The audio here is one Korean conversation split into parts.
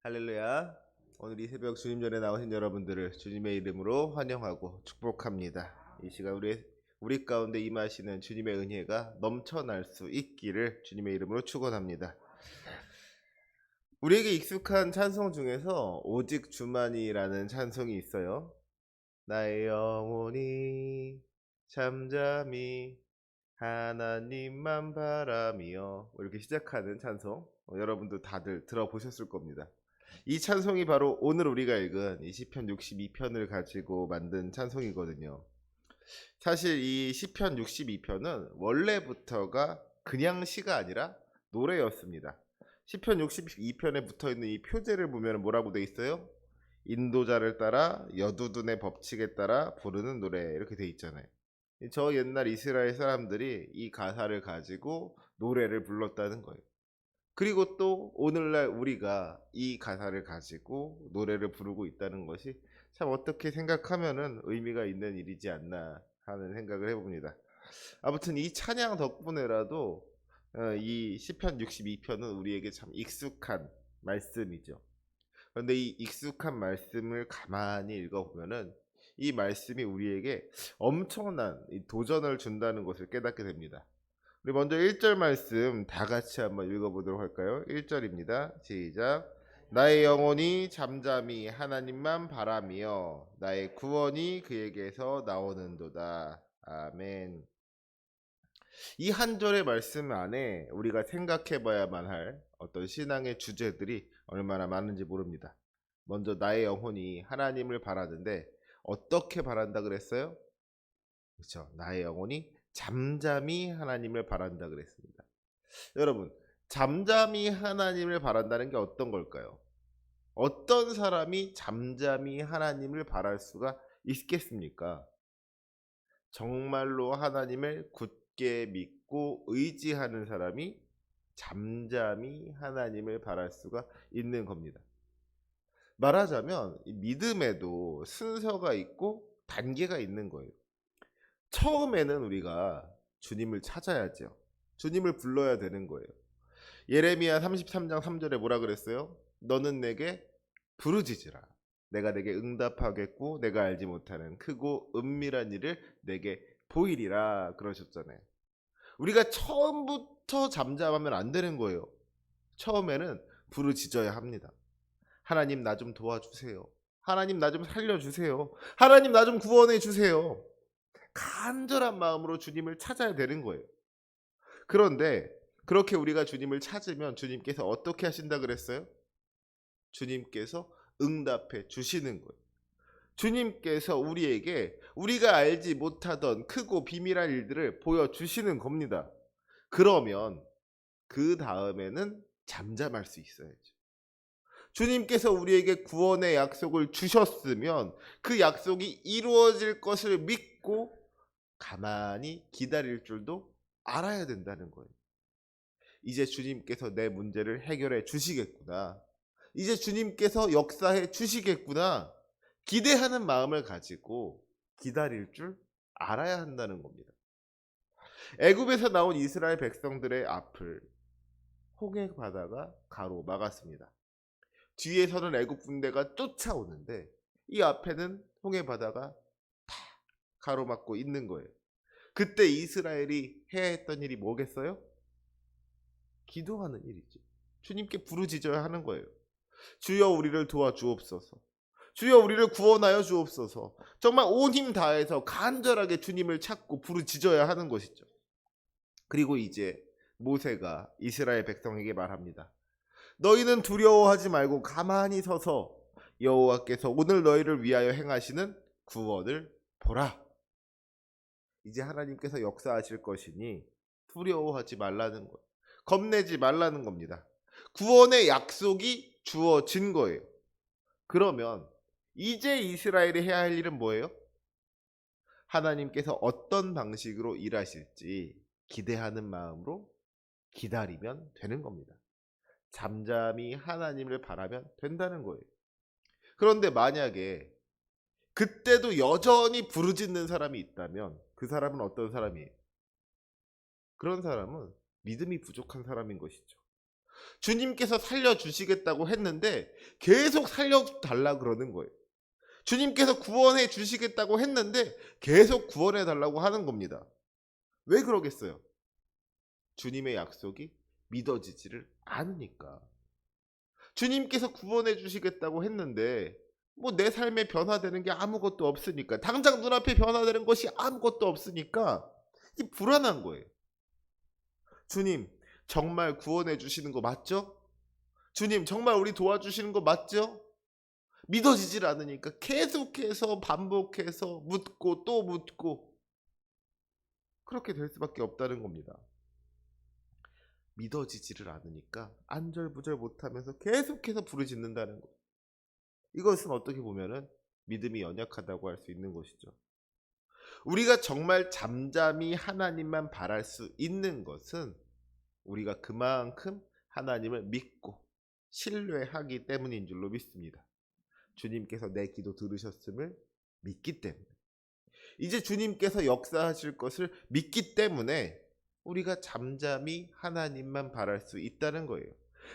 할렐루야. 오늘 이 새벽 주님 전에 나오신 여러분들을 주님의 이름으로 환영하고 축복합니다. 이 시간 우리 가운데 임하시는 주님의 은혜가 넘쳐날 수 있기를 주님의 이름으로 축원합니다. 우리에게 익숙한 찬송 중에서 오직 주만이라는 찬송이 있어요. 나의 영혼이 잠잠히 하나님만 바라며 이렇게 시작하는 찬송, 여러분도 다들 들어보셨을 겁니다. 이 찬송이 바로 오늘 우리가 읽은 이 시편 62편을 가지고 만든 찬송이거든요. 사실 이 시편 62편은 원래부터가 그냥 시가 아니라 노래였습니다. 시편 62편에 붙어있는 이 표제를 보면 뭐라고 돼 있어요? 인도자를 따라 여두둔의 법칙에 따라 부르는 노래, 이렇게 돼 있잖아요. 저 옛날 이스라엘 사람들이 이 가사를 가지고 노래를 불렀다는 거예요. 그리고 또 오늘날 우리가 이 가사를 가지고 노래를 부르고 있다는 것이 참 어떻게 생각하면은 의미가 있는 일이지 않나 하는 생각을 해봅니다. 아무튼 이 찬양 덕분에라도 이 시편 62편은 우리에게 참 익숙한 말씀이죠. 그런데 이 익숙한 말씀을 가만히 읽어보면은 이 말씀이 우리에게 엄청난 도전을 준다는 것을 깨닫게 됩니다. 우리 먼저 1절 말씀 다 같이 한번 읽어보도록 할까요? 1절입니다. 시작. 나의 영혼이 잠잠히 하나님만 바라며 나의 구원이 그에게서 나오는도다. 아멘. 이 한 절의 말씀 안에 우리가 생각해 봐야만 할 어떤 신앙의 주제들이 얼마나 많은지 모릅니다. 먼저 나의 영혼이 하나님을 바라는데 어떻게 바란다 그랬어요? 그렇죠. 나의 영혼이 잠잠히 하나님을 바란다 그랬습니다. 여러분, 잠잠히 하나님을 바란다는 게 어떤 걸까요? 어떤 사람이 잠잠히 하나님을 바랄 수가 있겠습니까? 정말로 하나님을 굳게 믿고 의지하는 사람이 잠잠히 하나님을 바랄 수가 있는 겁니다. 말하자면 이 믿음에도 순서가 있고 단계가 있는 거예요. 처음에는 우리가 주님을 찾아야죠. 주님을 불러야 되는 거예요. 예레미야 33장 3절에 뭐라 그랬어요? 너는 내게 부르짖으라. 내가 내게 응답하겠고 내가 알지 못하는 크고 은밀한 일을 내게 보이리라 그러셨잖아요. 우리가 처음부터 잠잠하면 안 되는 거예요. 처음에는 부르짖어야 합니다. 하나님 나 좀 도와주세요. 하나님 나 좀 살려주세요. 하나님 나 좀 구원해 주세요. 간절한 마음으로 주님을 찾아야 되는 거예요. 그런데 그렇게 우리가 주님을 찾으면 주님께서 어떻게 하신다 그랬어요? 주님께서 응답해 주시는 거예요. 주님께서 우리에게 우리가 알지 못하던 크고 비밀한 일들을 보여주시는 겁니다. 그러면 그 다음에는 잠잠할 수 있어야죠. 주님께서 우리에게 구원의 약속을 주셨으면 그 약속이 이루어질 것을 믿고 가만히 기다릴 줄도 알아야 된다는 거예요. 이제 주님께서 내 문제를 해결해 주시겠구나. 이제 주님께서 역사해 주시겠구나. 기대하는 마음을 가지고 기다릴 줄 알아야 한다는 겁니다. 애굽에서 나온 이스라엘 백성들의 앞을 홍해 바다가 가로막았습니다. 뒤에서는 애굽 군대가 쫓아오는데 이 앞에는 홍해 바다가 다 가로막고 있는 거예요. 그때 이스라엘이 해야 했던 일이 뭐겠어요? 기도하는 일이죠. 주님께 부르짖어야 하는 거예요. 주여 우리를 도와주옵소서. 주여 우리를 구원하여 주옵소서. 정말 온 힘 다해서 간절하게 주님을 찾고 부르짖어야 하는 것이죠. 그리고 이제 모세가 이스라엘 백성에게 말합니다. 너희는 두려워하지 말고 가만히 서서 여호와께서 오늘 너희를 위하여 행하시는 구원을 보라. 이제 하나님께서 역사하실 것이니 두려워하지 말라는 것, 겁내지 말라는 겁니다. 구원의 약속이 주어진 거예요. 그러면 이제 이스라엘이 해야 할 일은 뭐예요? 하나님께서 어떤 방식으로 일하실지 기대하는 마음으로 기다리면 되는 겁니다. 잠잠히 하나님을 바라면 된다는 거예요. 그런데 만약에 그때도 여전히 부르짖는 사람이 있다면 그 사람은 어떤 사람이에요? 그런 사람은 믿음이 부족한 사람인 것이죠. 주님께서 살려주시겠다고 했는데 계속 살려달라 그러는 거예요. 주님께서 구원해 주시겠다고 했는데 계속 구원해 달라고 하는 겁니다. 왜 그러겠어요? 주님의 약속이 믿어지지를 않으니까. 주님께서 구원해 주시겠다고 했는데 뭐 내 삶에 변화되는 게 아무것도 없으니까, 당장 눈앞에 변화되는 것이 아무것도 없으니까 이 불안한 거예요. 주님 정말 구원해 주시는 거 맞죠? 주님 정말 우리 도와주시는 거 맞죠? 믿어지질 않으니까 계속해서 반복해서 묻고 또 묻고 그렇게 될 수밖에 없다는 겁니다. 믿어지지를 않으니까 안절부절 못하면서 계속해서 부르짖는다는 것. 이것은 어떻게 보면은 믿음이 연약하다고 할 수 있는 것이죠. 우리가 정말 잠잠히 하나님만 바랄 수 있는 것은 우리가 그만큼 하나님을 믿고 신뢰하기 때문인 줄로 믿습니다. 주님께서 내 기도 들으셨음을 믿기 때문에, 이제 주님께서 역사하실 것을 믿기 때문에 우리가 잠잠히 하나님만 바랄 수 있다는 거예요.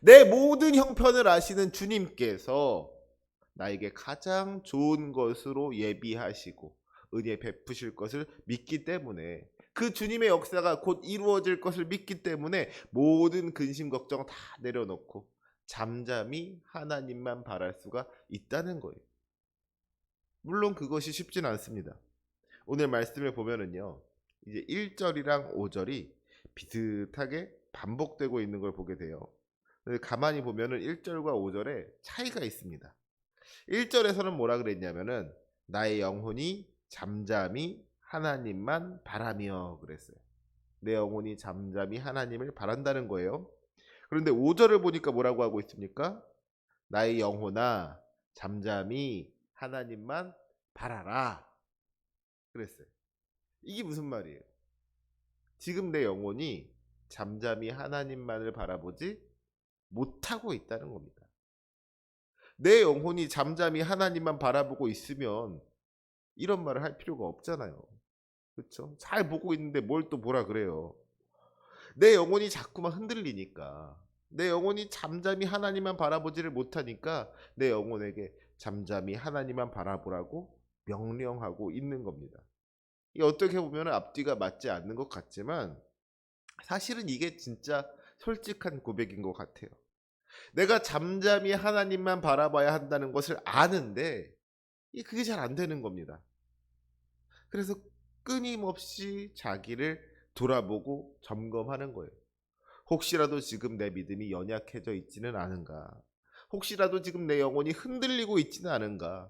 내 모든 형편을 아시는 주님께서 나에게 가장 좋은 것으로 예비하시고 은혜 베푸실 것을 믿기 때문에, 그 주님의 역사가 곧 이루어질 것을 믿기 때문에 모든 근심 걱정 다 내려놓고 잠잠히 하나님만 바랄 수가 있다는 거예요. 물론 그것이 쉽진 않습니다. 오늘 말씀을 보면은요, 이제 1절이랑 5절이 비슷하게 반복되고 있는 걸 보게 돼요. 가만히 보면은 1절과 5절에 차이가 있습니다. 1절에서는 뭐라 그랬냐면은 나의 영혼이 잠잠히 하나님만 바라며 그랬어요. 내 영혼이 잠잠히 하나님을 바란다는 거예요. 그런데 5절을 보니까 뭐라고 하고 있습니까? 나의 영혼아 잠잠히 하나님만 바라라 그랬어요. 이게 무슨 말이에요? 지금 내 영혼이 잠잠히 하나님만을 바라보지 못하고 있다는 겁니다. 내 영혼이 잠잠히 하나님만 바라보고 있으면 이런 말을 할 필요가 없잖아요. 그렇죠? 잘 보고 있는데 뭘 또 뭐라 그래요. 내 영혼이 자꾸만 흔들리니까, 내 영혼이 잠잠히 하나님만 바라보지를 못하니까 내 영혼에게 잠잠히 하나님만 바라보라고 명령하고 있는 겁니다. 이 어떻게 보면 앞뒤가 맞지 않는 것 같지만 사실은 이게 진짜 솔직한 고백인 것 같아요. 내가 잠잠히 하나님만 바라봐야 한다는 것을 아는데 그게 잘 안 되는 겁니다. 그래서 끊임없이 자기를 돌아보고 점검하는 거예요. 혹시라도 지금 내 믿음이 연약해져 있지는 않은가? 혹시라도 지금 내 영혼이 흔들리고 있지는 않은가?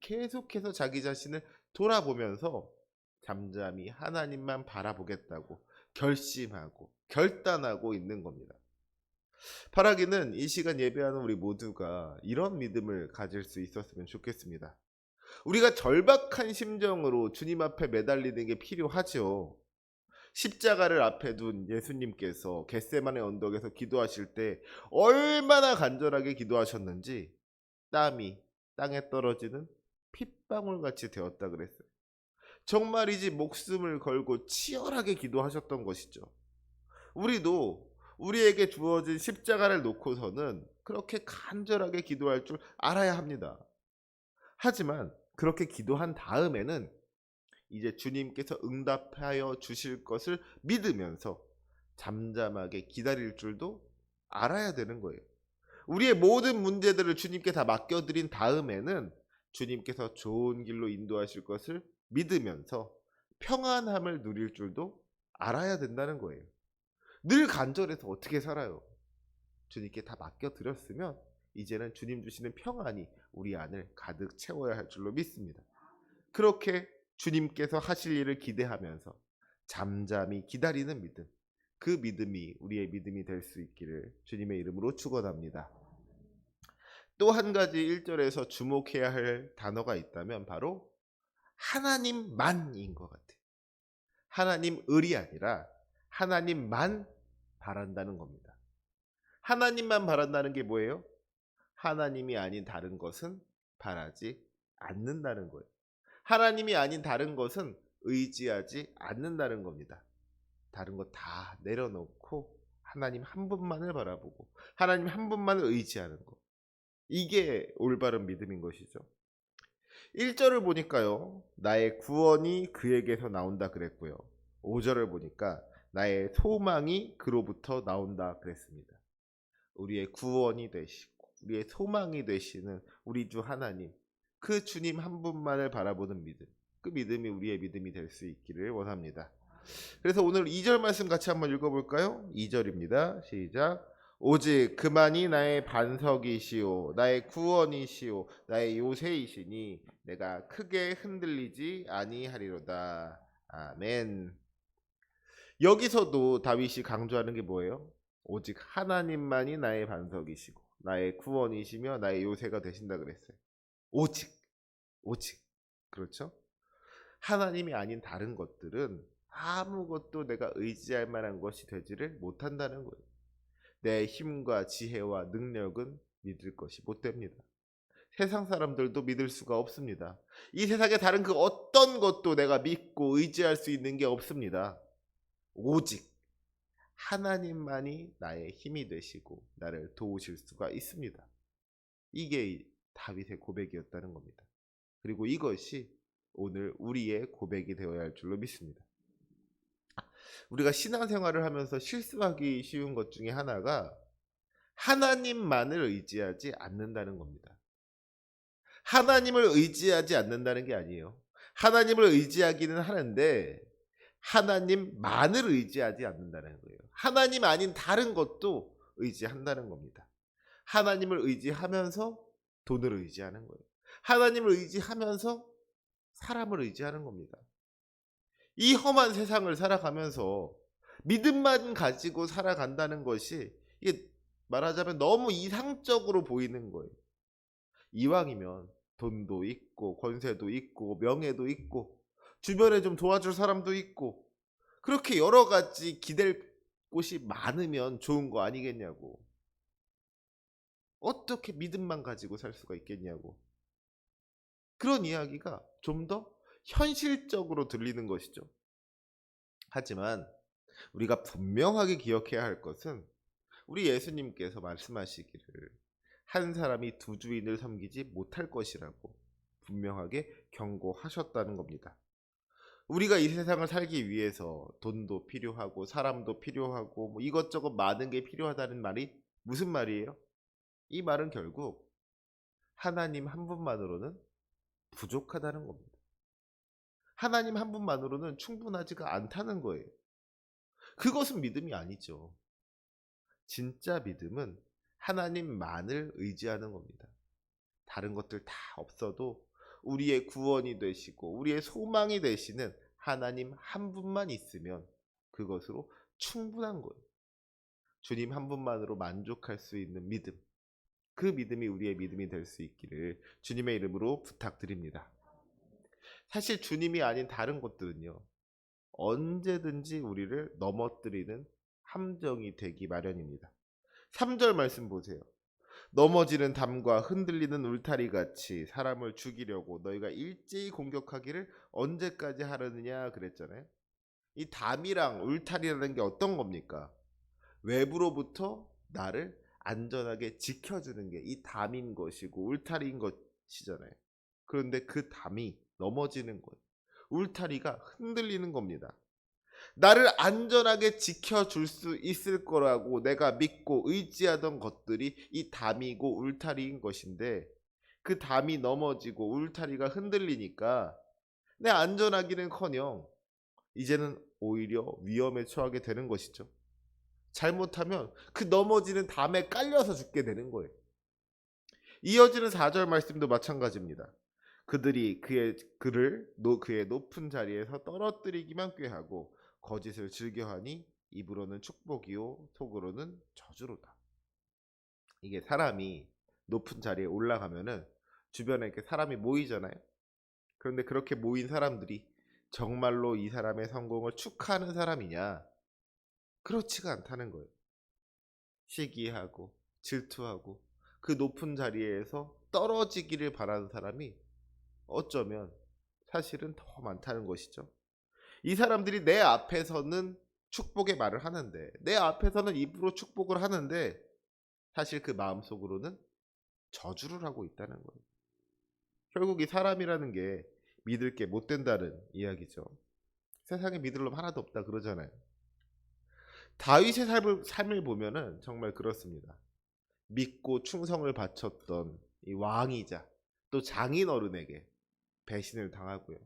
계속해서 자기 자신을 돌아보면서 잠잠히 하나님만 바라보겠다고 결심하고 결단하고 있는 겁니다. 바라기는 이 시간 예배하는 우리 모두가 이런 믿음을 가질 수 있었으면 좋겠습니다. 우리가 절박한 심정으로 주님 앞에 매달리는 게 필요하죠. 십자가를 앞에 둔 예수님께서 겟세마네 언덕에서 기도하실 때 얼마나 간절하게 기도하셨는지 땀이 땅에 떨어지는 핏방울 같이 되었다 그랬어요. 정말이지 목숨을 걸고 치열하게 기도하셨던 것이죠. 우리도 우리에게 주어진 십자가를 놓고서는 그렇게 간절하게 기도할 줄 알아야 합니다. 하지만 그렇게 기도한 다음에는 이제 주님께서 응답하여 주실 것을 믿으면서 잠잠하게 기다릴 줄도 알아야 되는 거예요. 우리의 모든 문제들을 주님께 다 맡겨드린 다음에는 주님께서 좋은 길로 인도하실 것을 믿으면서 평안함을 누릴 줄도 알아야 된다는 거예요. 늘 간절해서 어떻게 살아요? 주님께 다 맡겨드렸으면 이제는 주님 주시는 평안이 우리 안을 가득 채워야 할 줄로 믿습니다. 그렇게 주님께서 하실 일을 기대하면서 잠잠히 기다리는 믿음, 그 믿음이 우리의 믿음이 될 수 있기를 주님의 이름으로 축원합니다. 또 한 가지 1절에서 주목해야 할 단어가 있다면 바로 하나님만인 것 같아요. 하나님을이 아니라 하나님만 바란다는 겁니다. 하나님만 바란다는 게 뭐예요? 하나님이 아닌 다른 것은 바라지 않는다는 거예요. 하나님이 아닌 다른 것은 의지하지 않는다는 겁니다. 다른 거 다 내려놓고 하나님 한 분만을 바라보고 하나님 한 분만을 의지하는 것. 이게 올바른 믿음인 것이죠. 1절을 보니까요. 나의 구원이 그에게서 나온다 그랬고요. 5절을 보니까 나의 소망이 그로부터 나온다 그랬습니다. 우리의 구원이 되시고 우리의 소망이 되시는 우리 주 하나님, 그 주님 한 분만을 바라보는 믿음, 그 믿음이 우리의 믿음이 될 수 있기를 원합니다. 그래서 오늘 2절 말씀 같이 한번 읽어볼까요? 2절입니다. 시작. 오직 그만이 나의 반석이시오 나의 구원이시오 나의 요새이시니 내가 크게 흔들리지 아니하리로다. 아멘. 여기서도 다윗이 강조하는 게 뭐예요? 오직 하나님만이 나의 반석이시고 나의 구원이시며 나의 요새가 되신다 그랬어요. 오직, 오직. 그렇죠? 하나님이 아닌 다른 것들은 아무것도 내가 의지할 만한 것이 되지를 못한다는 거예요. 내 힘과 지혜와 능력은 믿을 것이 못 됩니다. 세상 사람들도 믿을 수가 없습니다. 이 세상에 다른 그 어떤 것도 내가 믿고 의지할 수 있는 게 없습니다. 오직 하나님만이 나의 힘이 되시고 나를 도우실 수가 있습니다. 이게 다윗의 고백이었다는 겁니다. 그리고 이것이 오늘 우리의 고백이 되어야 할 줄로 믿습니다. 우리가 신앙생활을 하면서 실수하기 쉬운 것 중에 하나가 하나님만을 의지하지 않는다는 겁니다. 하나님을 의지하지 않는다는 게 아니에요. 하나님을 의지하기는 하는데 하나님만을 의지하지 않는다는 거예요. 하나님 아닌 다른 것도 의지한다는 겁니다. 하나님을 의지하면서 돈을 의지하는 거예요. 하나님을 의지하면서 사람을 의지하는 겁니다. 이 험한 세상을 살아가면서 믿음만 가지고 살아간다는 것이 이게 말하자면 너무 이상적으로 보이는 거예요. 이왕이면 돈도 있고 권세도 있고 명예도 있고 주변에 좀 도와줄 사람도 있고 그렇게 여러 가지 기댈 곳이 많으면 좋은 거 아니겠냐고. 어떻게 믿음만 가지고 살 수가 있겠냐고. 그런 이야기가 좀 더 현실적으로 들리는 것이죠. 하지만 우리가 분명하게 기억해야 할 것은 우리 예수님께서 말씀하시기를 한 사람이 두 주인을 섬기지 못할 것이라고 분명하게 경고하셨다는 겁니다. 우리가 이 세상을 살기 위해서 돈도 필요하고 사람도 필요하고 뭐 이것저것 많은 게 필요하다는 말이 무슨 말이에요? 이 말은 결국 하나님 한 분만으로는 부족하다는 겁니다. 하나님 한 분만으로는 충분하지가 않다는 거예요. 그것은 믿음이 아니죠. 진짜 믿음은 하나님만을 의지하는 겁니다. 다른 것들 다 없어도 우리의 구원이 되시고 우리의 소망이 되시는 하나님 한 분만 있으면 그것으로 충분한 거예요. 주님 한 분만으로 만족할 수 있는 믿음, 그 믿음이 우리의 믿음이 될 수 있기를 주님의 이름으로 부탁드립니다. 사실 주님이 아닌 다른 것들은요, 언제든지 우리를 넘어뜨리는 함정이 되기 마련입니다. 3절 말씀 보세요. 넘어지는 담과 흔들리는 울타리 같이 사람을 죽이려고 너희가 일제히 공격하기를 언제까지 하려느냐 그랬잖아요. 이 담이랑 울타리라는 게 어떤 겁니까? 외부로부터 나를 안전하게 지켜주는 게 이 담인 것이고 울타리인 것이잖아요. 그런데 그 담이 넘어지는 것, 울타리가 흔들리는 겁니다. 나를 안전하게 지켜줄 수 있을 거라고 내가 믿고 의지하던 것들이 이 담이고 울타리인 것인데 그 담이 넘어지고 울타리가 흔들리니까 내 안전하기는커녕 이제는 오히려 위험에 처하게 되는 것이죠. 잘못하면 그 넘어지는 담에 깔려서 죽게 되는 거예요. 이어지는 4절 말씀도 마찬가지입니다. 그들이 그를 그의 높은 자리에서 떨어뜨리기만 꾀하고 거짓을 즐겨하니 입으로는 축복이요 속으로는 저주로다. 이게 사람이 높은 자리에 올라가면은 주변에 이렇게 사람이 모이잖아요. 그런데 그렇게 모인 사람들이 정말로 이 사람의 성공을 축하하는 사람이냐? 그렇지가 않다는 거예요. 시기하고 질투하고 그 높은 자리에서 떨어지기를 바라는 사람이 어쩌면 사실은 더 많다는 것이죠. 이 사람들이 내 앞에서는 축복의 말을 하는데 내 앞에서는 입으로 축복을 하는데 사실 그 마음속으로는 저주를 하고 있다는 거예요. 결국 이 사람이라는 게 믿을 게 못 된다는 이야기죠. 세상에 믿을 놈 하나도 없다 그러잖아요. 다윗의 삶을 보면은 정말 그렇습니다. 믿고 충성을 바쳤던 이 왕이자 또 장인어른에게 배신을 당하고요.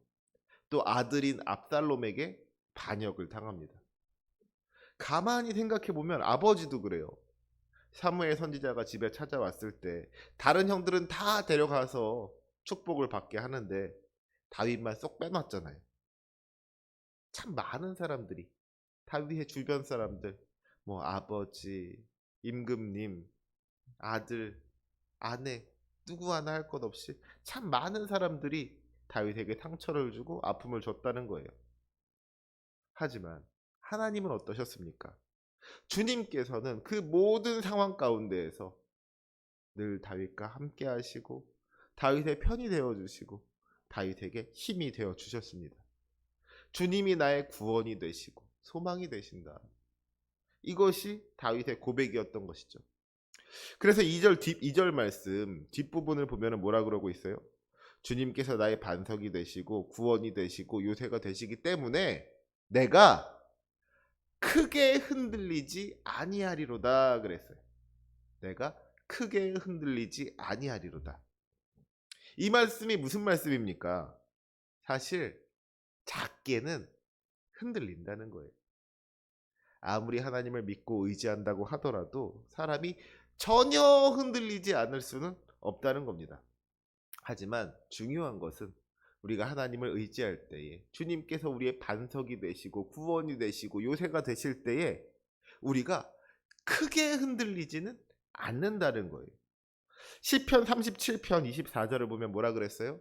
또 아들인 압살롬에게 반역을 당합니다. 가만히 생각해 보면 아버지도 그래요. 사무엘 선지자가 집에 찾아왔을 때 다른 형들은 다 데려가서 축복을 받게 하는데 다윗만 쏙 빼놨잖아요. 참 많은 사람들이 다윗의 주변 사람들, 뭐 아버지, 임금님, 아들, 아내, 누구 하나 할 것 없이 참 많은 사람들이 다윗에게 상처를 주고 아픔을 줬다는 거예요. 하지만 하나님은 어떠셨습니까? 주님께서는 그 모든 상황 가운데에서 늘 다윗과 함께 하시고 다윗의 편이 되어 주시고 다윗에게 힘이 되어 주셨습니다. 주님이 나의 구원이 되시고 소망이 되신다. 이것이 다윗의 고백이었던 것이죠. 그래서 2절 말씀 뒷부분을 보면 뭐라 그러고 있어요? 주님께서 나의 반석이 되시고 구원이 되시고 요새가 되시기 때문에 내가 크게 흔들리지 아니하리로다 그랬어요. 내가 크게 흔들리지 아니하리로다. 이 말씀이 무슨 말씀입니까? 사실 작게는 흔들린다는 거예요. 아무리 하나님을 믿고 의지한다고 하더라도 사람이 전혀 흔들리지 않을 수는 없다는 겁니다. 하지만 중요한 것은 우리가 하나님을 의지할 때에 주님께서 우리의 반석이 되시고 구원이 되시고 요새가 되실 때에 우리가 크게 흔들리지는 않는다는 거예요. 시편 37편 24절을 보면 뭐라 그랬어요?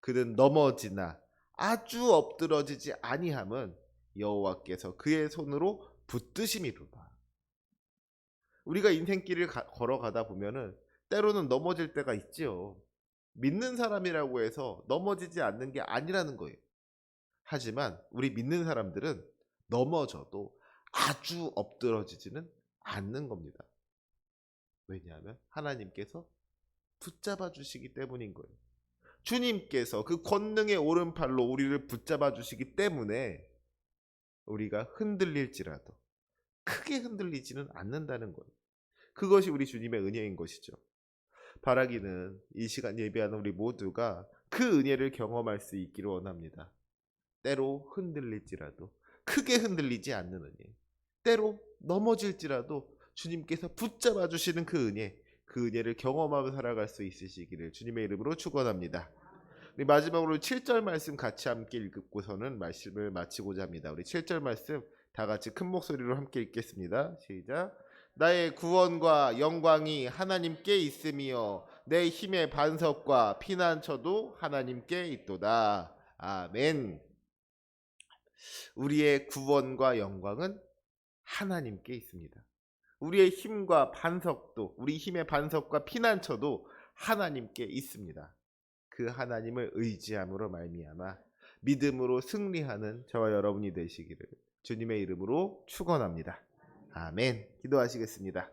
그는 넘어지나 아주 엎드러지지 아니함은 여호와께서 그의 손으로 붙드심이로다. 우리가 인생길을 걸어가다 보면은 때로는 넘어질 때가 있지요. 믿는 사람이라고 해서 넘어지지 않는 게 아니라는 거예요. 하지만 우리 믿는 사람들은 넘어져도 아주 엎드러지지는 않는 겁니다. 왜냐하면 하나님께서 붙잡아 주시기 때문인 거예요. 주님께서 그 권능의 오른팔로 우리를 붙잡아 주시기 때문에 우리가 흔들릴지라도 크게 흔들리지는 않는다는 거예요. 그것이 우리 주님의 은혜인 것이죠. 바라기는 이 시간 예배하는 우리 모두가 그 은혜를 경험할 수 있기를 원합니다. 때로 흔들릴지라도 크게 흔들리지 않는 은혜, 때로 넘어질지라도 주님께서 붙잡아 주시는 그 은혜를 경험하며 살아갈 수 있으시기를 주님의 이름으로 축원합니다. 우리 마지막으로 7절 말씀 같이 함께 읽고서는 말씀을 마치고자 합니다. 우리 7절 말씀 다 같이 큰 목소리로 함께 읽겠습니다. 시작. 나의 구원과 영광이 하나님께 있으며 내 힘의 반석과 피난처도 하나님께 있도다. 아멘. 우리의 구원과 영광은 하나님께 있습니다. 우리의 힘과 반석도, 우리 힘의 반석과 피난처도 하나님께 있습니다. 그 하나님을 의지함으로 말미암아 믿음으로 승리하는 저와 여러분이 되시기를 주님의 이름으로 축원합니다. 아멘. 기도하시겠습니다.